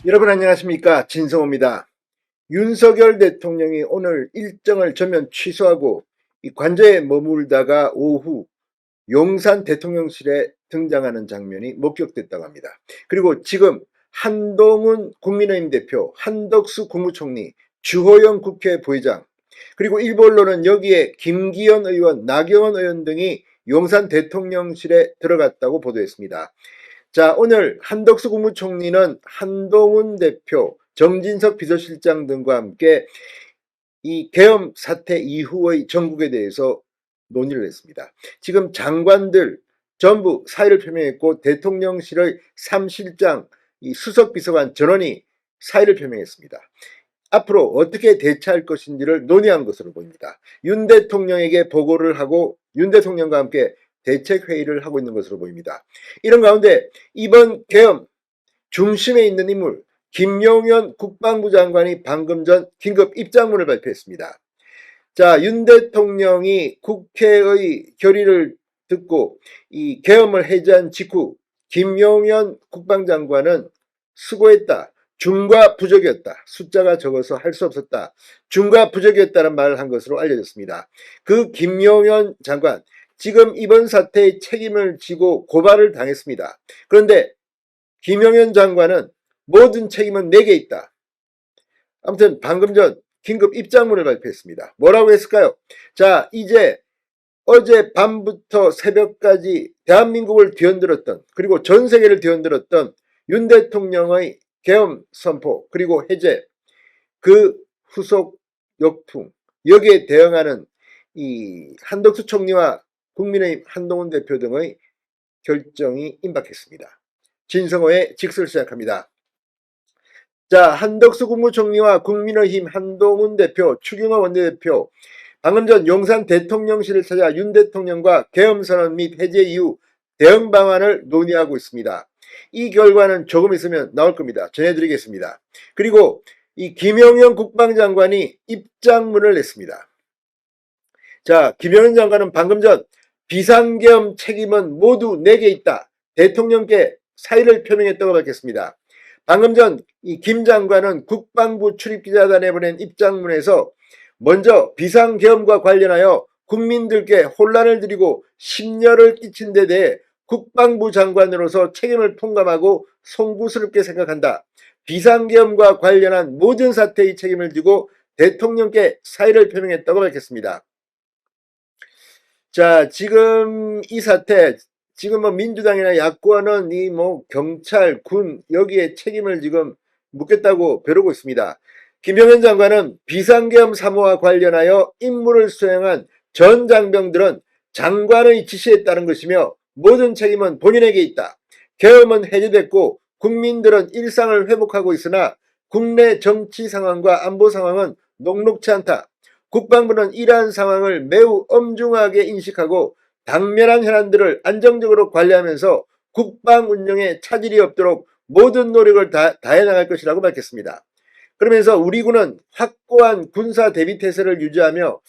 여러분 안녕하십니까, 진성호입니다. 윤석열 대통령이 오늘 일정을 전면 취소하고 이 관저에 머물다가 오후 용산 대통령실에 등장하는 장면이 목격됐다고 합니다. 그리고 지금 한동훈 국민의힘 대표, 한덕수 국무총리, 주호영 국회 부의장, 그리고 일부 언론은 여기에 김기현 의원, 나경원 의원 등이 용산 대통령실에 들어갔다고 보도했습니다. 자, 오늘 한덕수 국무총리는 한동훈 대표, 정진석 비서실장 등과 함께 이 계엄 사태 이후의 전국에 대해서 논의를 했습니다. 지금 장관들 전부 사의를 표명했고 대통령실의 3실장, 이 수석비서관 전원이 사의를 표명했습니다. 앞으로 어떻게 대처할 것인지를 논의한 것으로 보입니다. 윤 대통령에게 보고를 하고 윤 대통령과 함께 대책회의를 하고 있는 것으로 보입니다. 이런 가운데 이번 계엄 중심에 있는 인물 김용현 국방부 장관이 방금 전 긴급 입장문을 발표했습니다. 자, 윤 대통령이 국회의 결의를 듣고 이 계엄을 해제한 직후 김용현 국방장관은 수고했다. 중과 부족이었다. 숫자가 적어서 할 수 없었다. 중과 부족이었다는 말을 한 것으로 알려졌습니다. 그 김용현 장관, 지금 이번 사태의 책임을 지고 고발을 당했습니다. 그런데 김용현 장관은 모든 책임은 내게 있다. 아무튼 방금 전 긴급 입장문을 발표했습니다. 뭐라고 했을까요? 자, 이제 어제 밤부터 새벽까지 대한민국을 뒤흔들었던, 그리고 전 세계를 뒤흔들었던 윤 대통령의 계엄 선포 그리고 해제, 그 후속 역풍, 여기에 대응하는 이 한덕수 총리와 국민의힘 한동훈 대표 등의 결정이 임박했습니다. 진성호의 직설 시작합니다. 자, 한덕수 국무총리와 국민의힘 한동훈 대표, 추경호 원내대표, 방금 전 용산 대통령실을 찾아 윤 대통령과 계엄선언 및 해제 이후 대응 방안을 논의하고 있습니다. 이 결과는 조금 있으면 나올 겁니다. 전해드리겠습니다. 그리고 이 김영현 국방장관이 입장문을 냈습니다. 자, 김영현 장관은 방금 전 비상계엄 책임은 모두 내게 있다. 대통령께 사의를 표명했다고 밝혔습니다. 방금 전 이 김 장관은 국방부 출입기자단에 보낸 입장문에서 먼저 비상계엄과 관련하여 국민들께 혼란을 드리고 심려를 끼친 데 대해 국방부 장관으로서 책임을 통감하고 송구스럽게 생각한다. 비상계엄과 관련한 모든 사태의 책임을 지고 대통령께 사의를 표명했다고 밝혔습니다. 자, 지금 이 사태, 지금 뭐 민주당이나 야권은 이 뭐 경찰, 군 여기에 책임을 지금 묻겠다고 벼르고 있습니다. 김영현 장관은 비상계엄 사무와 관련하여 임무를 수행한 전 장병들은 장관의 지시에 따른 것이며 모든 책임은 본인에게 있다. 계엄은 해제됐고 국민들은 일상을 회복하고 있으나 국내 정치 상황과 안보 상황은 녹록치 않다. 국방부는 이러한 상황을 매우 엄중하게 인식하고 당면한 현안들을 안정적으로 관리하면서 국방 운영에 차질이 없도록 모든 노력을 다해 나갈 것이라고 밝혔습니다. 그러면서 우리 군은 확고한 군사 대비 태세를 유지하며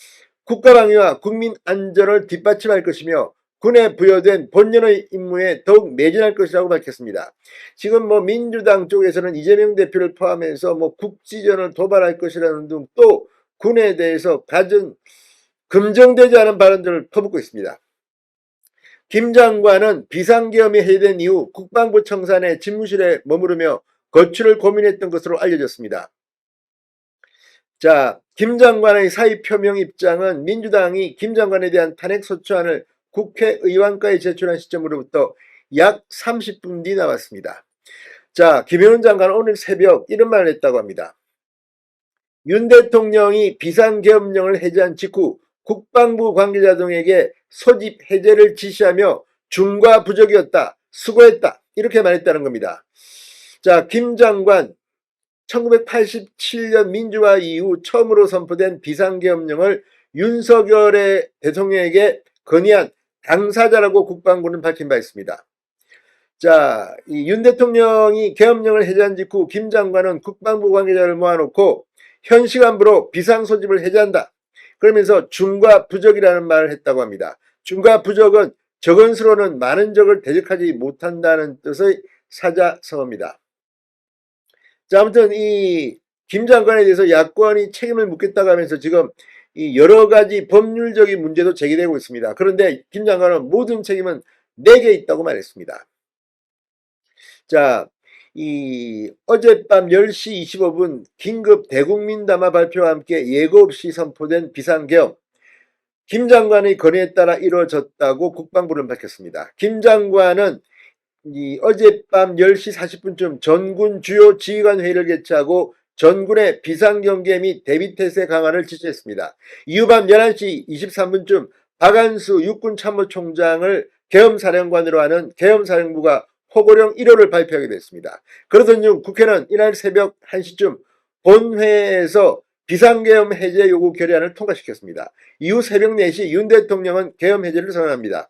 국가방위와 국민 안전을 뒷받침할 것이며 군에 부여된 본연의 임무에 더욱 매진할 것이라고 밝혔습니다. 지금 뭐 민주당 쪽에서는 이재명 대표를 포함해서 뭐 국지전을 도발할 것이라는 등 또 군에 대해서 갖은 검증되지 않은 발언들을 퍼붓고 있습니다. 김 장관은 비상계엄이 해제된 이후 국방부 청산의 집무실에 머무르며 거취를 고민했던 것으로 알려졌습니다. 자, 김 장관의 사의 표명 입장은 민주당이 김 장관에 대한 탄핵소추안을 국회의원까지 제출한 시점으로부터 약 30분 뒤 나왔습니다. 자, 김영현 장관은 오늘 새벽 이런 말을 했다고 합니다. 윤 대통령이 비상계엄령을 해제한 직후 국방부 관계자 등에게 소집 해제를 지시하며 중과 부족이었다. 수고했다. 이렇게 말했다는 겁니다. 자, 김 장관 1987년 민주화 이후 처음으로 선포된 비상계엄령을 윤석열의 대통령에게 건의한 당사자라고 국방부는 밝힌 바 있습니다. 자, 이 윤 대통령이 계엄령을 해제한 직후 김 장관은 국방부 관계자를 모아놓고 현 시간부로 비상소집을 해제한다. 그러면서 중과 부적이라는 말을 했다고 합니다. 중과 부적은 적은 수로는 많은 적을 대적하지 못한다는 뜻의 사자성어입니다. 자, 아무튼 이 김 장관에 대해서 야권이 책임을 묻겠다고 하면서 지금 이 여러 가지 법률적인 문제도 제기되고 있습니다. 그런데 김 장관은 모든 책임은 내게 있다고 말했습니다. 자, 이 어젯밤 10시 25분 긴급 대국민 담화 발표와 함께 예고 없이 선포된 비상계엄. 김 장관의 건의에 따라 이루어졌다고 국방부는 밝혔습니다. 김 장관은 이 어젯밤 10시 40분쯤 전군 주요 지휘관 회의를 개최하고 전군의 비상경계 및 대비태세 강화를 지시했습니다. 이후 밤 11시 23분쯤 박안수 육군참모총장을 계엄사령관으로 하는 계엄사령부가 포고령 1호를 발표하게 됐습니다. 그러던 중 국회는 이날 새벽 1시쯤 본회에서 비상계엄 해제 요구 결의안을 통과시켰습니다. 이후 새벽 4시 윤 대통령은 계엄 해제를 선언합니다.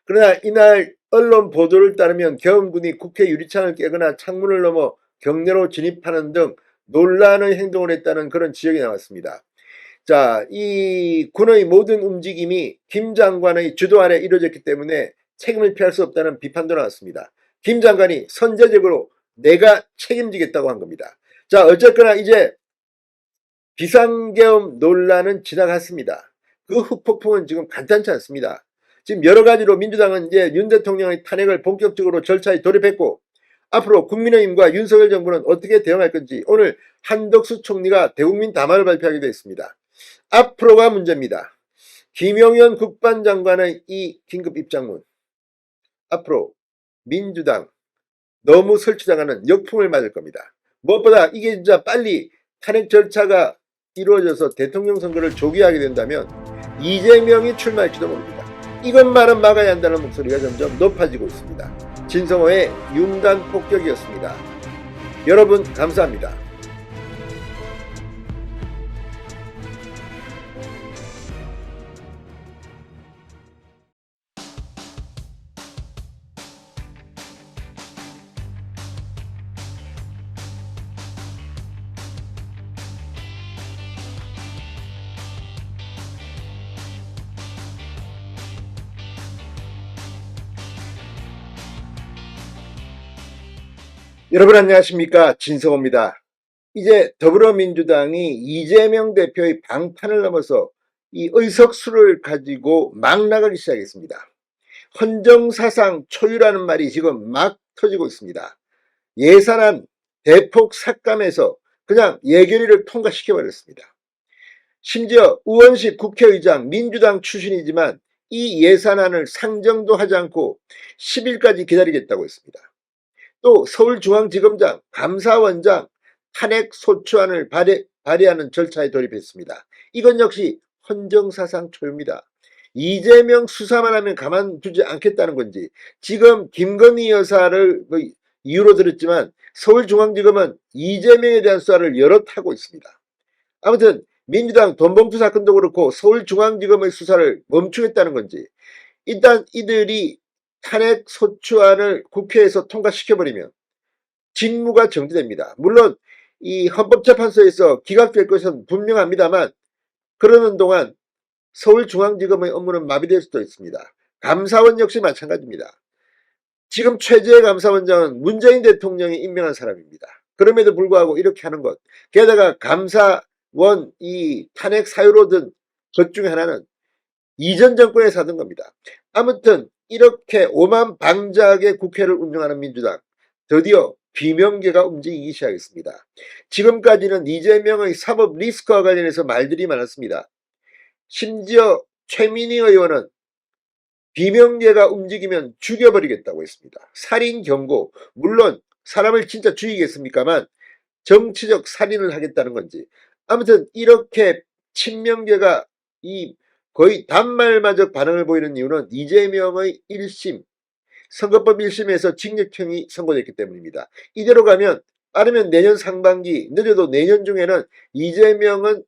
그러나 이날 언론 보도를 따르면 계엄군이 국회 유리창을 깨거나 창문을 넘어 경내로 진입하는 등 논란의 행동을 했다는 그런 지적이 나왔습니다. 자, 이 군의 모든 움직임이 김 장관의 주도 아래 이루어졌기 때문에 책임을 피할 수 없다는 비판도 나왔습니다. 김 장관이 선제적으로 내가 책임지겠다고 한 겁니다. 자, 어쨌거나 이제 비상계엄 논란은 지나갔습니다. 그 후폭풍은 지금 간단치 않습니다. 지금 여러 가지로 민주당은 이제 윤 대통령의 탄핵을 본격적으로 절차에 돌입했고 앞으로 국민의힘과 윤석열 정부는 어떻게 대응할 건지 오늘 한덕수 총리가 대국민 담화를 발표하기도 했습니다. 앞으로가 문제입니다. 김용현 국방장관의 이 긴급 입장문. 앞으로 민주당 너무 설치당하는 역풍을 맞을 겁니다. 무엇보다 이게 진짜 빨리 탄핵 절차가 이루어져서 대통령 선거를 조기하게 된다면 이재명이 출마할지도 모릅니다. 이것만은 막아야 한다는 목소리가 점점 높아지고 있습니다. 진성호의 융단 폭격이었습니다. 여러분 감사합니다. 여러분 안녕하십니까, 진성호입니다. 이제 더불어민주당이 이재명 대표의 방탄을 넘어서 이 의석수를 가지고 막 나가기 시작했습니다. 헌정사상 초유라는 말이 지금 막 터지고 있습니다. 예산안 대폭 삭감해서 그냥 예결위를 통과시켜버렸습니다. 심지어 우원식 국회의장 민주당 출신이지만 이 예산안을 상정도 하지 않고 10일까지 기다리겠다고 했습니다. 또 서울중앙지검장, 감사원장 탄핵 소추안을 발의하는 절차에 돌입했습니다. 이건 역시 헌정사상 초유입니다. 이재명 수사만 하면 가만두지 않겠다는 건지 지금 김건희 여사를 이유로 들었지만 서울중앙지검은 이재명에 대한 수사를 여럿 하고 있습니다. 아무튼 민주당 돈봉투 사건도 그렇고 서울중앙지검의 수사를 멈추겠다는 건지 일단 이들이 탄핵 소추안을 국회에서 통과시켜버리면 직무가 정지됩니다. 물론 이 헌법재판소에서 기각될 것은 분명합니다만 그러는 동안 서울중앙지검의 업무는 마비될 수도 있습니다. 감사원 역시 마찬가지입니다. 지금 최재해 감사원장은 문재인 대통령이 임명한 사람입니다. 그럼에도 불구하고 이렇게 하는 것, 게다가 감사원 이 탄핵 사유로 든 것 중에 하나는 이전 정권에서 하던 겁니다. 아무튼 이렇게 오만방자하게 국회를 운영하는 민주당, 드디어 비명계가 움직이기 시작했습니다. 지금까지는 이재명의 사법 리스크와 관련해서 말들이 많았습니다. 심지어 최민희 의원은 비명계가 움직이면 죽여버리겠다고 했습니다. 살인 경고, 물론 사람을 진짜 죽이겠습니까만 정치적 살인을 하겠다는 건지, 아무튼 이렇게 친명계가 이 거의 단말마적 반응을 보이는 이유는 이재명의 1심, 선거법 1심에서 징역형이 선고됐기 때문입니다. 이대로 가면 빠르면 내년 상반기, 늦어도 내년 중에는 이재명은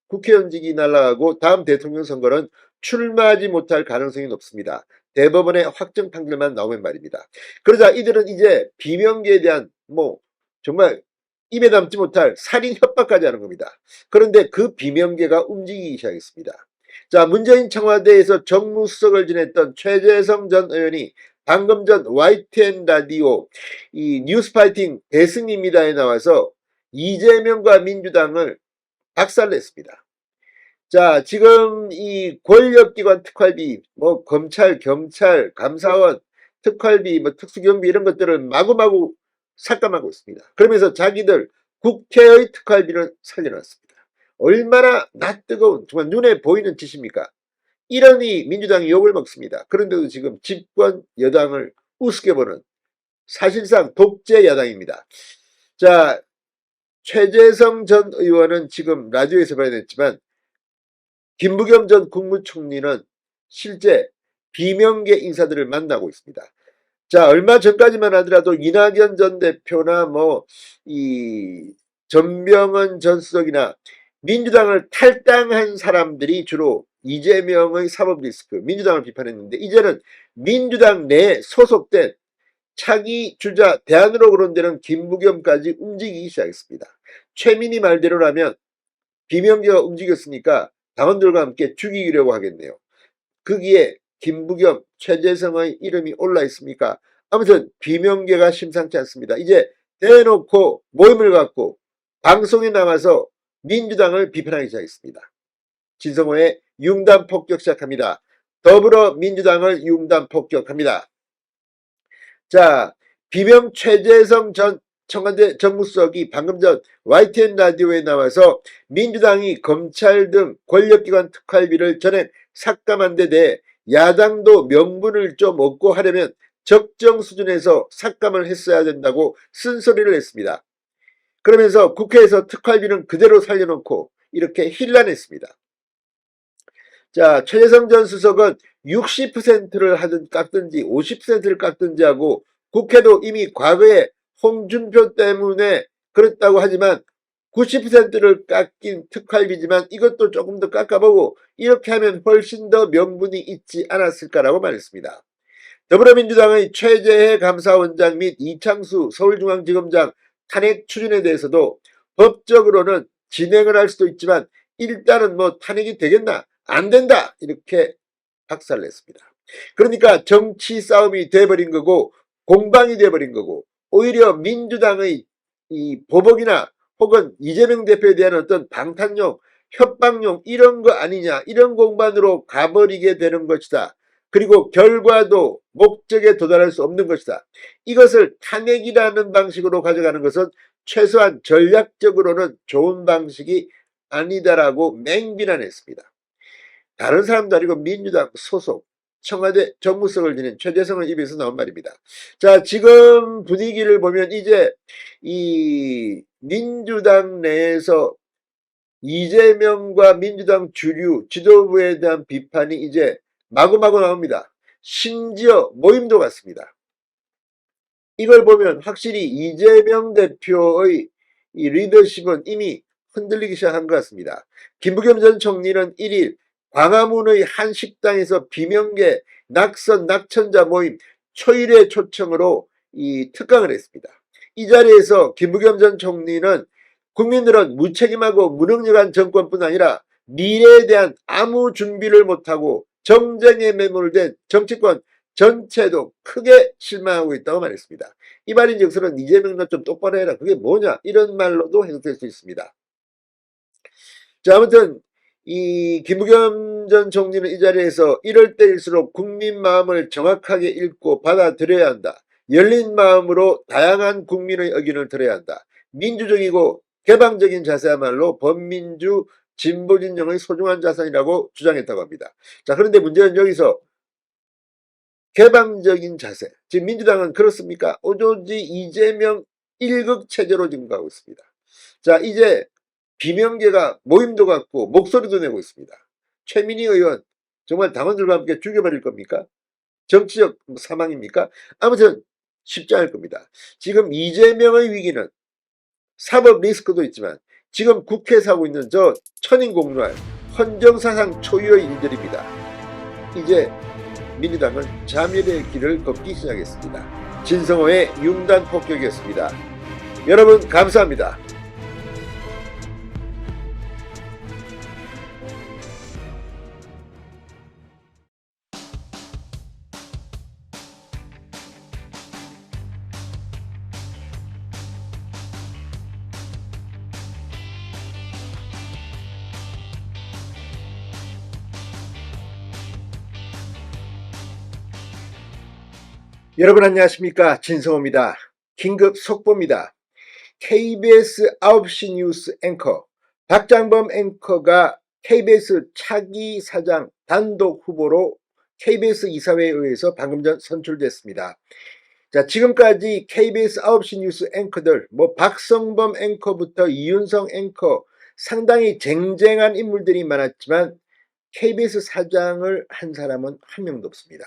국회의원직이 날아가고 다음 대통령 선거는 출마하지 못할 가능성이 높습니다. 대법원의 확정 판결만 나오면 말입니다. 그러자 이들은 이제 비명계에 대한 정말 입에 담지 못할 살인 협박까지 하는 겁니다. 그런데 그 비명계가 움직이기 시작했습니다. 자, 문재인 청와대에서 정무수석을 지냈던 최재성 전 의원이 방금 전 YTN 라디오 이 뉴스파이팅 대승입니다에 나와서 이재명과 민주당을 박살냈습니다. 자, 지금 이 권력기관 특활비, 뭐 검찰, 경찰, 감사원, 특활비, 뭐 특수경비 이런 것들을 마구마구 삭감하고 있습니다. 그러면서 자기들 국회의 특활비를 살려놨습니다. 얼마나 낯뜨거운, 정말 눈에 보이는 짓입니까? 이러니 민주당이 욕을 먹습니다. 그런데도 지금 집권 여당을 우습게 보는 사실상 독재 야당입니다. 자, 최재성 전 의원은 지금 라디오에서 발언했지만 김부겸 전 국무총리는 실제 비명계 인사들을 만나고 있습니다. 자, 얼마 전까지만 하더라도 이낙연 전 대표나 이 전병헌 전 수석이나 민주당을 탈당한 사람들이 주로 이재명의 사법 리스크, 민주당을 비판했는데 이제는 민주당 내에 소속된 차기 주자 대안으로 거론되는 김부겸까지 움직이기 시작했습니다. 최민희 말대로라면 비명계가 움직였으니까 당원들과 함께 죽이려고 하겠네요. 거기에 김부겸, 최재성의 이름이 올라 있습니까? 아무튼 비명계가 심상치 않습니다. 이제 대놓고 모임을 갖고 방송에 나와서 민주당을 비판하기 시작했습니다. 진성호의 융단 폭격 시작합니다. 더불어민주당을 융단 폭격합니다. 자, 비명 최재성 전 청와대 정무수석이 방금 전 YTN 라디오에 나와서 민주당이 검찰 등 권력기관 특활비를 전액 삭감한 데 대해 야당도 명분을 좀 얻고 하려면 적정 수준에서 삭감을 했어야 된다고 쓴소리를 했습니다. 그러면서 국회에서 특활비는 그대로 살려놓고 이렇게 힐난했습니다. 자, 최재성 전 수석은 60%를 깎든지 50%를 깎든지 하고 국회도 이미 과거에 홍준표 때문에 그랬다고 하지만 90%를 깎인 특활비지만 이것도 조금 더 깎아보고 이렇게 하면 훨씬 더 명분이 있지 않았을까라고 말했습니다. 더불어민주당의 최재해 감사원장 및 이창수 서울중앙지검장 탄핵 추진에 대해서도 법적으로는 진행을 할 수도 있지만 일단은 탄핵이 되겠나? 안 된다! 이렇게 박살냈습니다. 그러니까 정치 싸움이 돼버린 거고 공방이 돼버린 거고 오히려 민주당의 이 보복이나 혹은 이재명 대표에 대한 어떤 방탄용, 협박용 이런 거 아니냐 이런 공방으로 가버리게 되는 것이다. 그리고 결과도 목적에 도달할 수 없는 것이다. 이것을 탄핵이라는 방식으로 가져가는 것은 최소한 전략적으로는 좋은 방식이 아니다라고 맹비난했습니다. 다른 사람도 아니고 민주당 소속 청와대 정무수석을 지낸 최재성의 입에서 나온 말입니다. 자, 지금 분위기를 보면 이제 이 민주당 내에서 이재명과 민주당 주류 지도부에 대한 비판이 이제 마구마구 나옵니다. 심지어 모임도 같습니다. 이걸 보면 확실히 이재명 대표의 이 리더십은 이미 흔들리기 시작한 것 같습니다. 김부겸 전 총리는 1일 광화문의 한 식당에서 비명계 낙선 낙천자 모임 초일회 초청으로 이 특강을 했습니다. 이 자리에서 김부겸 전 총리는 국민들은 무책임하고 무능력한 정권뿐 아니라 미래에 대한 아무 준비를 못하고 정쟁에 매몰된 정치권 전체도 크게 실망하고 있다고 말했습니다. 이 말인즉슨 이재명 너 좀 똑바로 해라. 그게 뭐냐? 이런 말로도 해석될 수 있습니다. 자, 아무튼 이 김부겸 전 총리는 이 자리에서 이럴 때일수록 국민 마음을 정확하게 읽고 받아들여야 한다. 열린 마음으로 다양한 국민의 의견을 들어야 한다. 민주적이고 개방적인 자세야말로 범민주 진보진영의 소중한 자산이라고 주장했다고 합니다. 자, 그런데 문제는 여기서 개방적인 자세, 지금 민주당은 그렇습니까? 오로지 이재명 1극 체제로 지금 가고 있습니다. 자, 이제 비명계가 모임도 갖고 목소리도 내고 있습니다. 최민희 의원 정말 당원들과 함께 죽여버릴 겁니까? 정치적 사망입니까? 아무튼 쉽지 않을 겁니다. 지금 이재명의 위기는 사법 리스크도 있지만 지금 국회에서 하고 있는 저 천인공노할 헌정사상 초유의 일들입니다. 이제 민주당은 자멸의 길을 걷기 시작했습니다. 진성호의 융단 폭격이었습니다. 여러분 감사합니다. 여러분 안녕하십니까, 진성호입니다. 긴급 속보입니다. KBS 9시 뉴스 앵커 박장범 앵커가 KBS 차기 사장 단독 후보로 KBS 이사회에 의해서 방금 전 선출됐습니다. 자, 지금까지 KBS 9시 뉴스 앵커들, 박성범 앵커부터 이윤성 앵커, 상당히 쟁쟁한 인물들이 많았지만 KBS 사장을 한 사람은 한 명도 없습니다.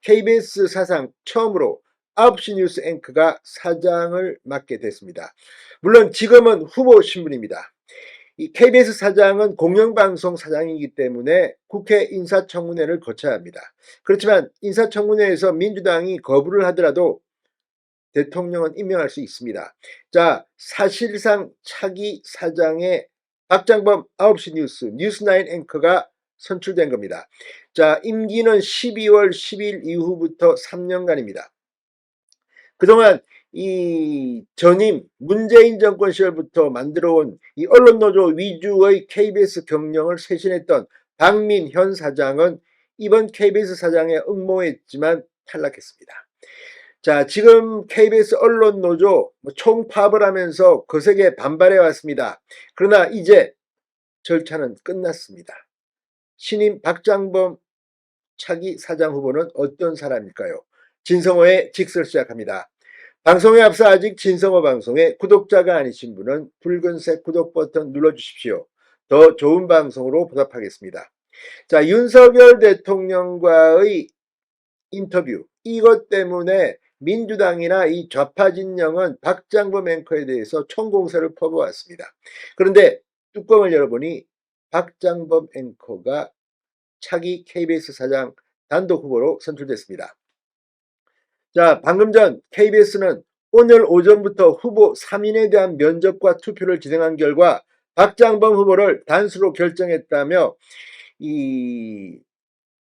KBS 사상 처음으로 9시 뉴스 앵커가 사장을 맡게 됐습니다. 물론 지금은 후보 신분입니다. 이 KBS 사장은 공영방송 사장이기 때문에 국회 인사청문회를 거쳐야 합니다. 그렇지만 인사청문회에서 민주당이 거부를 하더라도 대통령은 임명할 수 있습니다. 자, 사실상 차기 사장의 박장범 9시 뉴스9 앵커가 선출된 겁니다. 자, 임기는 12월 10일 이후부터 3년간입니다. 그동안 이 전임 문재인 정권 시절부터 만들어온 이 언론노조 위주의 KBS 경영을 쇄신했던 박민현 사장은 이번 KBS 사장에 응모했지만 탈락했습니다. 자, 지금 KBS 언론노조 총파업을 하면서 거세게 반발해 왔습니다. 그러나 이제 절차는 끝났습니다. 신임 박장범 차기 사장 후보는 어떤 사람일까요? 진성호의 직설 시작합니다. 방송에 앞서 아직 진성호 방송의 구독자가 아니신 분은 붉은색 구독 버튼 눌러주십시오. 더 좋은 방송으로 보답하겠습니다. 자, 윤석열 대통령과의 인터뷰, 이것 때문에 민주당이나 이 좌파 진영은 박장범 앵커에 대해서 총공세를 퍼부었습니다. 그런데 뚜껑을 열어보니 박장범 앵커가 차기 KBS 사장 단독 후보로 선출됐습니다. 자, 방금 전 KBS는 오늘 오전부터 후보 3인에 대한 면접과 투표를 진행한 결과 박장범 후보를 단수로 결정했다며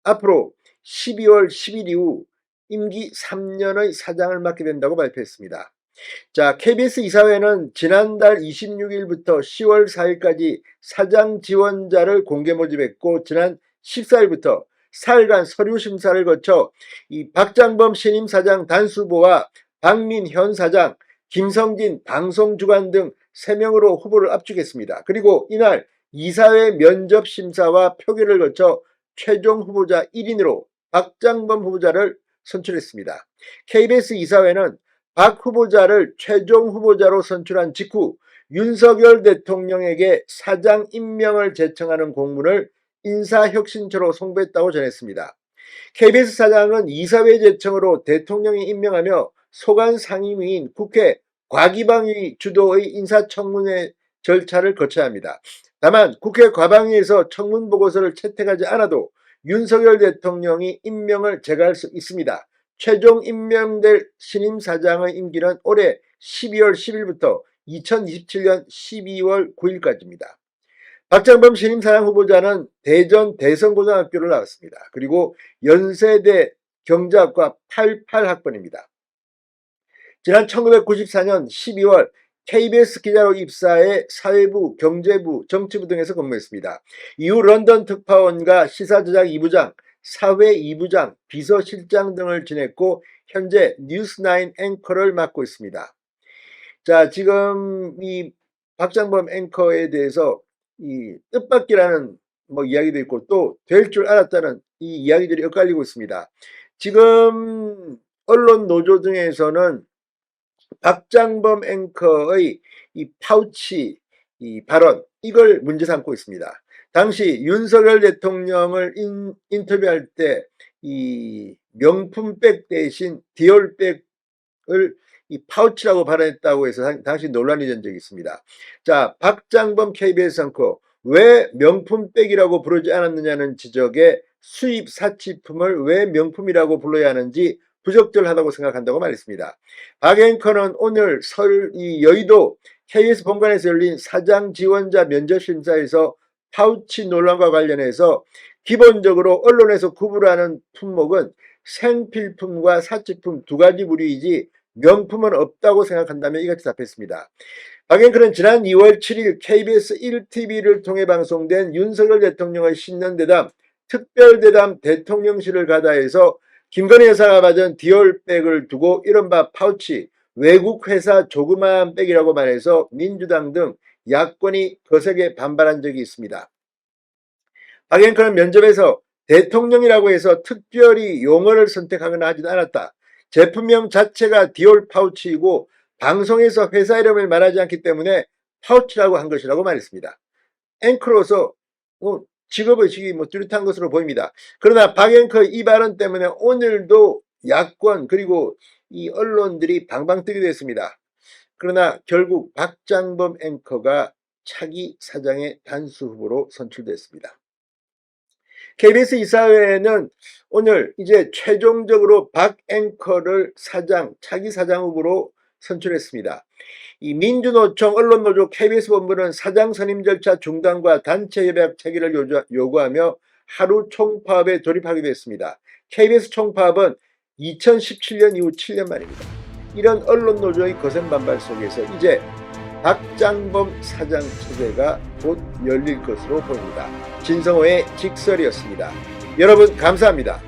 앞으로 12월 10일 이후 임기 3년의 사장을 맡게 된다고 발표했습니다. 자, KBS 이사회는 지난달 26일부터 10월 4일까지 사장 지원자를 공개 모집했고 지난 14일부터 사흘간 서류 심사를 거쳐 이 박장범 신임 사장 단수보와 박민현 사장, 김성진 방송주간 등 3명으로 후보를 압축했습니다. 그리고 이날 이사회 면접 심사와 표결을 거쳐 최종 후보자 1인으로 박장범 후보자를 선출했습니다. KBS 이사회는 박 후보자를 최종 후보자로 선출한 직후 윤석열 대통령에게 사장 임명을 제청하는 공문을 인사혁신처로 송부했다고 전했습니다. KBS 사장은 이사회 제청으로 대통령이 임명하며 소관 상임위인 국회 과기방위 주도의 인사청문회 절차를 거쳐야 합니다. 다만 국회 과방위에서 청문 보고서를 채택하지 않아도 윤석열 대통령이 임명을 제거할 수 있습니다. 최종 임명될 신임 사장의 임기는 올해 12월 10일부터 2027년 12월 9일까지입니다. 박장범 신임 사장 후보자는 대전 대성고등학교를 나왔습니다. 그리고 연세대 경제학과 88학번입니다. 지난 1994년 12월 KBS 기자로 입사해 사회부, 경제부, 정치부 등에서 근무했습니다. 이후 런던 특파원과 시사제작 2부장, 사회 2부장, 비서실장 등을 지냈고 현재 뉴스9 앵커를 맡고 있습니다. 자, 지금 이 박장범 앵커에 대해서 이 뜻밖이라는 이야기도 있고 또 될 줄 알았다는 이 이야기들이 엇갈리고 있습니다. 지금 언론 노조 등에서는 박장범 앵커의 이 파우치 이 발언, 이걸 문제 삼고 있습니다. 당시 윤석열 대통령을 인터뷰할 때 이 명품백 대신 디올백을 이 파우치라고 발언했다고 해서 당시 논란이 된 적이 있습니다. 자, 박장범 KBS 앵커, 왜 명품백이라고 부르지 않았느냐는 지적에 수입 사치품을 왜 명품이라고 불러야 하는지 부적절하다고 생각한다고 말했습니다. 박 앵커는 오늘 여의도 KBS 본관에서 열린 사장 지원자 면접 심사에서 파우치 논란과 관련해서 기본적으로 언론에서 구분하는 품목은 생필품과 사치품 두 가지 부류이지 명품은 없다고 생각한다며 이같이 답했습니다. 박 앵커는 지난 2월 7일 KBS 1TV를 통해 방송된 윤석열 대통령의 신년대담 특별대담 대통령실을 가다해서 김건희 여사가 받은 디올백을 두고 이른바 파우치, 외국 회사 조그마한 백이라고 말해서 민주당 등 야권이 거세게 반발한 적이 있습니다. 박 앵커는 면접에서 대통령이라고 해서 특별히 용어를 선택하거나 하진 않았다. 제품명 자체가 디올 파우치이고 방송에서 회사 이름을 말하지 않기 때문에 파우치라고 한 것이라고 말했습니다. 앵커로서 직업의식이 뚜렷한 것으로 보입니다. 그러나 박 앵커 이 발언 때문에 오늘도 야권 그리고 이 언론들이 방방 뜨게 됐습니다. 그러나 결국 박장범 앵커가 차기 사장의 단수 후보로 선출됐습니다. KBS 이사회는 오늘 이제 최종적으로 박 앵커를 차기 사장 후보로 선출했습니다. 이 민주노총 언론노조 KBS 본부는 사장 선임 절차 중단과 단체 협약 체계를 요구하며 하루 총파업에 돌입하기도 했습니다. KBS 총파업은 2017년 이후 7년 만입니다. 이런 언론노조의 거센 반발 속에서 이제 박장범 사장 체제가 곧 열릴 것으로 보입니다. 진성호의 직설이었습니다. 여러분 감사합니다.